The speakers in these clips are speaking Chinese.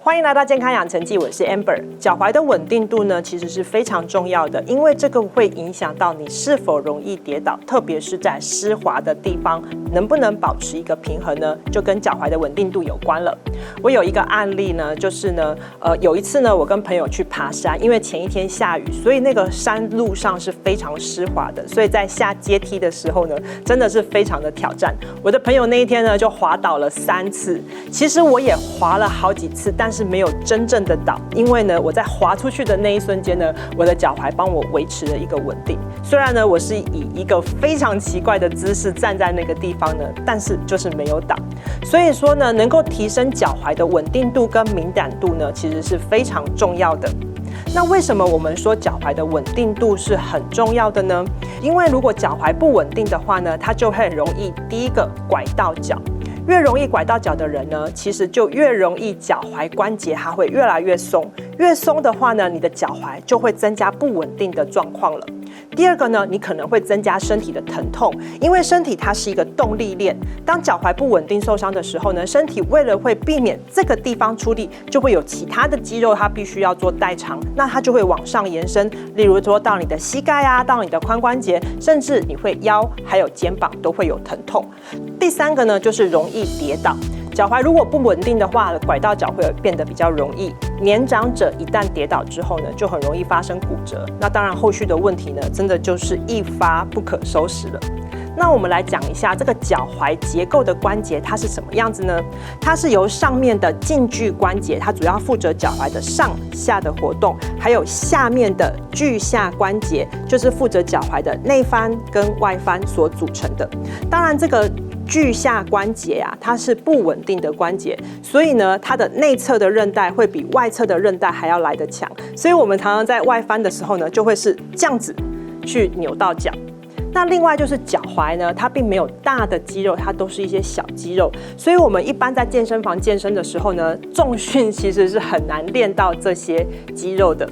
欢迎来到健康养成记，我是 Amber。脚踝的稳定度呢，其实是非常重要的，因为这个会影响到你是否容易跌倒，特别是在湿滑的地方，能不能保持一个平衡呢，就跟脚踝的稳定度有关了。我有一个案例呢，就是呢，有一次呢，我跟朋友去爬山，因为前一天下雨，所以那个山路上是非常湿滑的，所以在下阶梯的时候呢，真的是非常的挑战。我的朋友那一天呢，就滑倒了3次，其实我也滑了好几次，但是没有真正的倒，因为呢，我在滑出去的那一瞬间呢，我的脚踝帮我维持了一个稳定。虽然呢，我是以一个非常奇怪的姿势站在那个地方呢，但是就是没有倒。所以说呢，能够提升脚踝的稳定度跟敏感度呢，其实是非常重要的。那为什么我们说脚踝的稳定度是很重要的呢？因为如果脚踝不稳定的话呢，它就会容易第一个拐到脚。越容易拐到脚的人呢，其实就越容易脚踝关节它会越来越松，越松的话呢，你的脚踝就会增加不稳定的状况了。第二个呢，你可能会增加身体的疼痛，因为身体它是一个动力链，当脚踝不稳定受伤的时候呢，身体为了会避免这个地方出力，就会有其他的肌肉它必须要做代偿，那它就会往上延伸，例如说到你的膝盖啊，到你的髋关节，甚至你会腰还有肩膀都会有疼痛。第三个呢，就是容易跌倒。脚踝如果不稳定的话，拐到脚会变得比较容易。年长者一旦跌倒之后呢，就很容易发生骨折。那当然后续的问题呢，真的就是一发不可收拾了。那我们来讲一下这个脚踝结构的关节它是什么样子呢？它是由上面的近距关节，它主要负责脚踝的上下的活动，还有下面的距下关节，就是负责脚踝的内翻跟外翻所组成的。当然这个距下关节啊，它是不稳定的关节，所以呢，它的内侧的韧带会比外侧的韧带还要来得强，所以我们常常在外翻的时候呢，就会是这样子去扭到脚。那另外就是脚踝呢，它并没有大的肌肉，它都是一些小肌肉，所以我们一般在健身房健身的时候呢，重训其实是很难练到这些肌肉的。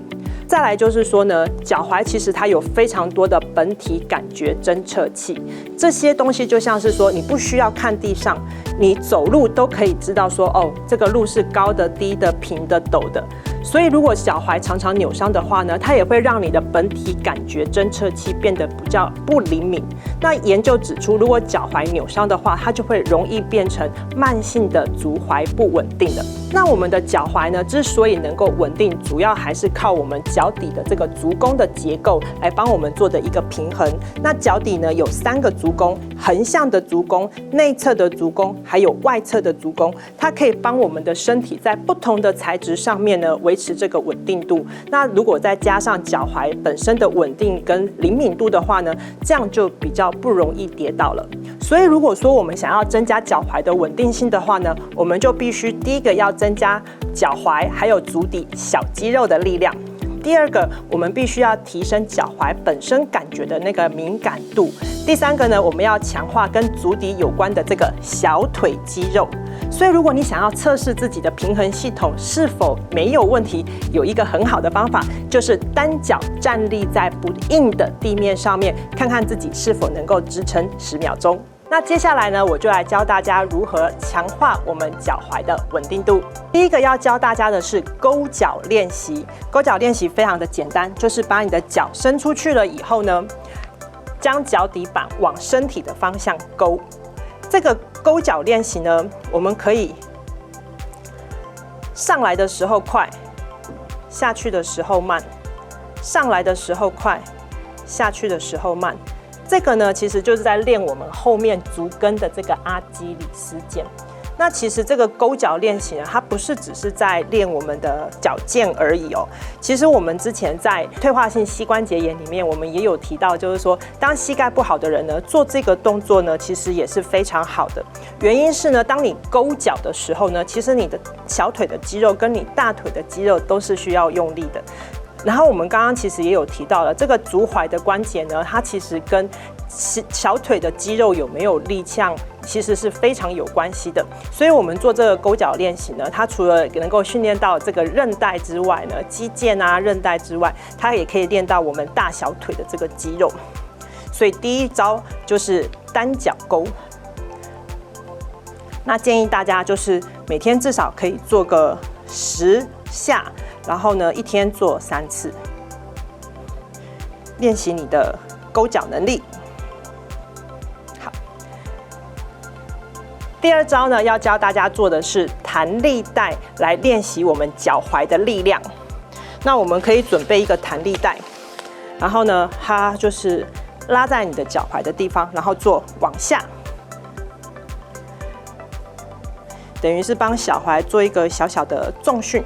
再来就是说呢，脚踝其实它有非常多的本体感觉侦测器，这些东西就像是说，你不需要看地上，你走路都可以知道说，哦，这个路是高的、低的、平的、陡的。所以如果脚踝常常扭伤的话呢，它也会让你的本体感觉侦测器变得比较不灵敏。那研究指出，如果脚踝扭伤的话，它就会容易变成慢性的足踝不稳定的。那我们的脚踝呢，之所以能够稳定，主要还是靠我们脚底的这个足弓的结构来帮我们做的一个平衡。那脚底呢有3个足弓，横向的足弓、内侧的足弓，还有外侧的足弓，它可以帮我们的身体在不同的材质上面呢维持这个稳定度。那如果再加上脚踝本身的稳定跟灵敏度的话呢，这样就比较不容易跌倒了。所以如果说我们想要增加脚踝的稳定性的话呢，我们就必须第一个要增加脚踝还有足底小肌肉的力量。第二个，我们必须要提升脚踝本身感觉的那个敏感度。第三个呢，我们要强化跟足底有关的这个小腿肌肉。所以如果你想要测试自己的平衡系统是否没有问题，有一个很好的方法，就是单脚站立在不硬的地面上面，看看自己是否能够支撑10秒钟。那接下来呢，我就来教大家如何强化我们脚踝的稳定度。第一个要教大家的是勾脚练习。勾脚练习非常的简单，就是把你的脚伸出去了以后呢，将脚底板往身体的方向勾。这个勾脚练习呢，我们可以上来的时候快，下去的时候慢，上来的时候快，下去的时候慢。这个呢，其实就是在练我们后面足跟的这个阿基里斯腱。那其实这个勾脚练习呢，它不是只是在练我们的脚腱而已哦。其实我们之前在退化性膝关节炎里面，我们也有提到，就是说，当膝盖不好的人呢，做这个动作呢，其实也是非常好的。原因是呢，当你勾脚的时候呢，其实你的小腿的肌肉跟你大腿的肌肉都是需要用力的。然后我们刚刚其实也有提到了，这个足踝的关节呢，它其实跟小腿的肌肉有没有力量，其实是非常有关系的。所以我们做这个勾脚练习呢，它除了能够训练到这个韧带之外呢，肌腱啊、韧带之外，它也可以练到我们大小腿的这个肌肉。所以第一招就是单脚勾。那建议大家就是每天至少可以做个10下，然后呢，1天做3次，练习你的勾脚能力。好，第2招呢，要教大家做的是弹力带来练习我们脚踝的力量。那我们可以准备一个弹力带，然后呢，它就是拉在你的脚踝的地方，然后做往下。等于是帮小踝做一个小小的重训。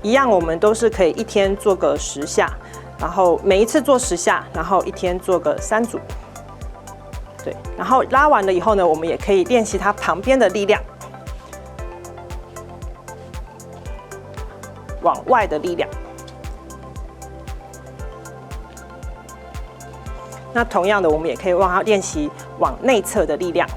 一样，我们都是可以1天做个10下，然后每一次做10下，然后1天做个3组。对，然后拉完了以后呢，我们也可以练习它旁边的力量，往外的力量。那同样的，我们也可以让它练习往内侧的力量。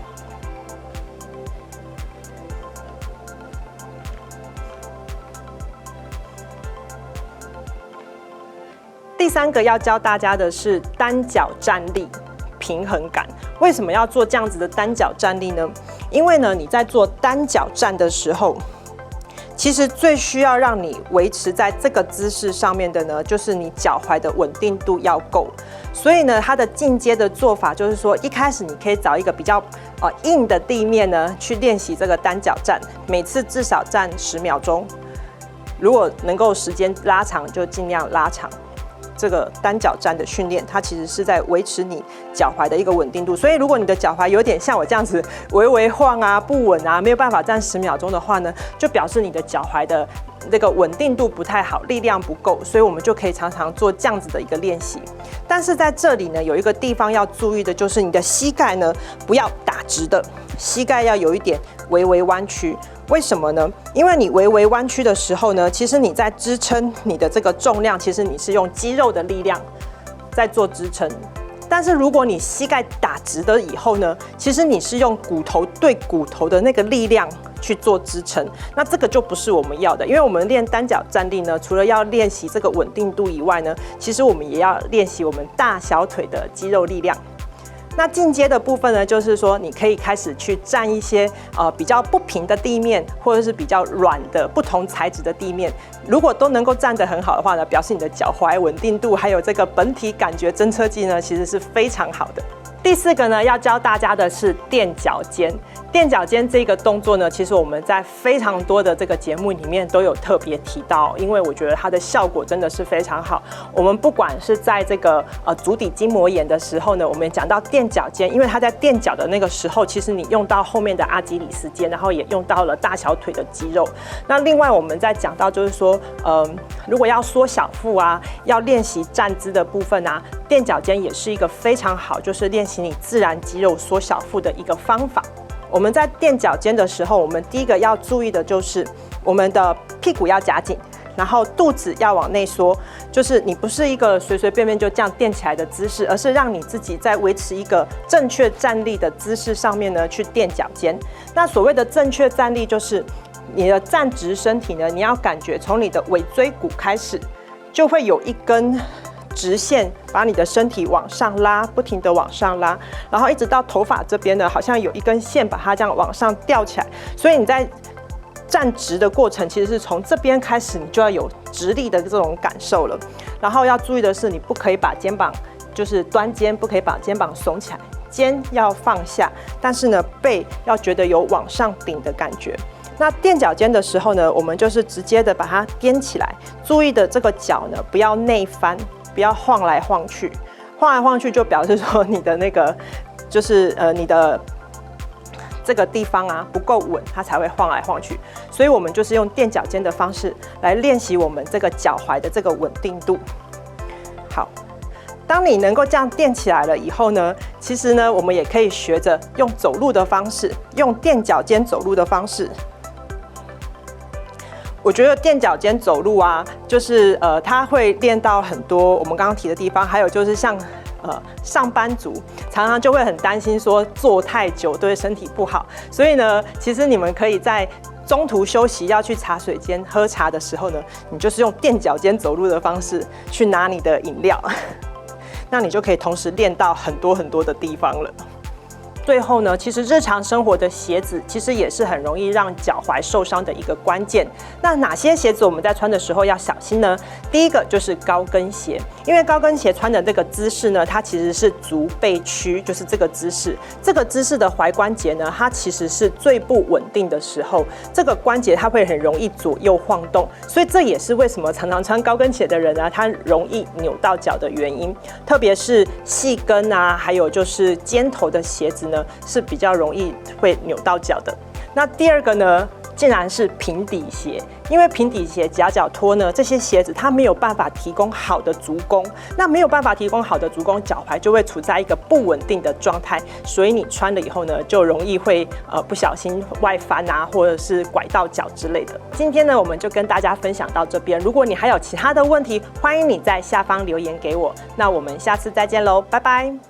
第3个要教大家的是单脚站立平衡感。为什么要做这样子的单脚站立呢？因为呢，你在做单脚站的时候，其实最需要让你维持在这个姿势上面的呢，就是你脚踝的稳定度要够。所以呢，它的进阶的做法就是说，一开始你可以找一个比较硬的地面呢，去练习这个单脚站，每次至少站10秒钟。如果能够时间拉长，就尽量拉长。这个单脚站的训练，它其实是在维持你脚踝的一个稳定度。所以，如果你的脚踝有点像我这样子微微晃啊、不稳啊，没有办法站10秒钟的话呢，就表示你的脚踝的这个稳定度不太好，力量不够。所以我们就可以常常做这样子的一个练习。但是在这里呢，有一个地方要注意的，就是你的膝盖呢不要打直的，膝盖要有一点微微弯曲。为什么呢？因为你微微弯曲的时候呢，其实你在支撑你的这个重量，其实你是用肌肉的力量在做支撑。但是如果你膝盖打直的以后呢，其实你是用骨头对骨头的那个力量去做支撑，那这个就不是我们要的。因为我们练单脚站立呢，除了要练习这个稳定度以外呢，其实我们也要练习我们大小腿的肌肉力量。那进阶的部分呢，就是说你可以开始去站一些比较不平的地面，或者是比较软的不同材质的地面。如果都能够站得很好的话呢，表示你的脚踝稳定度还有这个本体感觉侦测器呢，其实是非常好的。第4个呢，要教大家的是垫脚尖。垫脚尖这个动作呢，其实我们在非常多的这个节目里面都有特别提到，因为我觉得它的效果真的是非常好。我们不管是在这个足底筋膜炎的时候呢，我们讲到垫脚尖，因为它在垫脚的那个时候，其实你用到后面的阿基里斯腱，然后也用到了大小腿的肌肉。那另外我们在讲到就是说，如果要缩小腹啊，要练习站姿的部分啊，垫脚尖也是一个非常好，就是练习你自然肌肉缩小腹的一个方法。我们在垫脚尖的时候，我们第一个要注意的就是我们的屁股要夹紧，然后肚子要往内缩，就是你不是一个随随便便就这样垫起来的姿势，而是让你自己在维持一个正确站立的姿势上面呢去垫脚尖。那所谓的正确站立，就是你的站直身体呢，你要感觉从你的尾椎骨开始，就会有一根直线把你的身体往上拉，不停的往上拉，然后一直到头发这边呢，好像有一根线把它这样往上吊起来。所以你在站直的过程，其实是从这边开始，你就要有直立的这种感受了。然后要注意的是，你不可以把肩膀就是端肩，不可以把肩膀耸起来，肩要放下，但是呢，背要觉得有往上顶的感觉。那垫脚尖的时候呢，我们就是直接的把它踮起来，注意的这个脚呢不要内翻，不要晃来晃去，晃来晃去就表示说你的那个就是你的这个地方啊不够稳，它才会晃来晃去。所以我们就是用垫脚尖的方式来练习我们这个脚踝的这个稳定度。好，当你能够这样垫起来了以后呢，其实呢我们也可以学着用走路的方式，用垫脚尖走路的方式。我觉得垫脚尖走路啊，就是它会练到很多我们刚刚提的地方，还有就是像上班族常常就会很担心说坐太久对身体不好，所以呢，其实你们可以在中途休息要去茶水间喝茶的时候呢，你就是用垫脚尖走路的方式去拿你的饮料，那你就可以同时练到很多很多的地方了。最后呢，其实日常生活的鞋子其实也是很容易让脚踝受伤的一个关键。那哪些鞋子我们在穿的时候要小心呢？第一个就是高跟鞋，因为高跟鞋穿的这个姿势呢，它其实是足背屈，就是这个姿势。这个姿势的踝关节呢，它其实是最不稳定的时候，这个关节它会很容易左右晃动，所以这也是为什么常常穿高跟鞋的人啊，他容易扭到脚的原因。特别是细跟啊，还有就是尖头的鞋子呢，是比较容易会扭到脚的。那第二个呢，竟然是平底鞋，因为平底鞋、夹脚拖呢，这些鞋子它没有办法提供好的足弓，那没有办法提供好的足弓，脚踝就会处在一个不稳定的状态，所以你穿了以后呢，就容易会不小心外翻啊，或者是拐到脚之类的。今天呢，我们就跟大家分享到这边，如果你还有其他的问题，欢迎你在下方留言给我。那我们下次再见喽，拜拜。